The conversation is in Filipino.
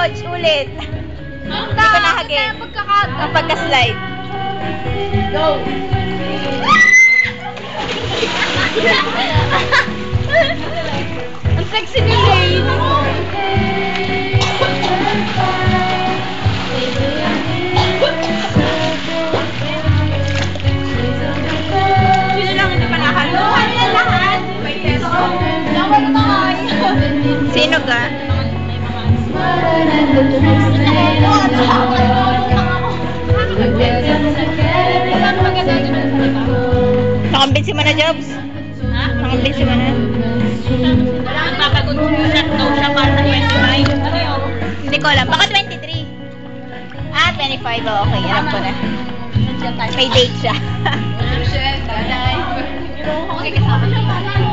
coach, ulit. Hindi ko nakagin. Ang pagka-slide. Go! Ang sexy ni Lane. Sino lang hindi pa nakalo? Yan lahat. May teso. Sino ka? Nakumbinsi mo na, Jobs? Ha? Nakumbinsi mo na? Wala kang papagod daw siya para sa 29. Ano yun? Hindi ko alam. Baka 23. Ah, 25. Oh, okay, alam ko na. May date siya. Shit, bye. Pero ako kasama siya.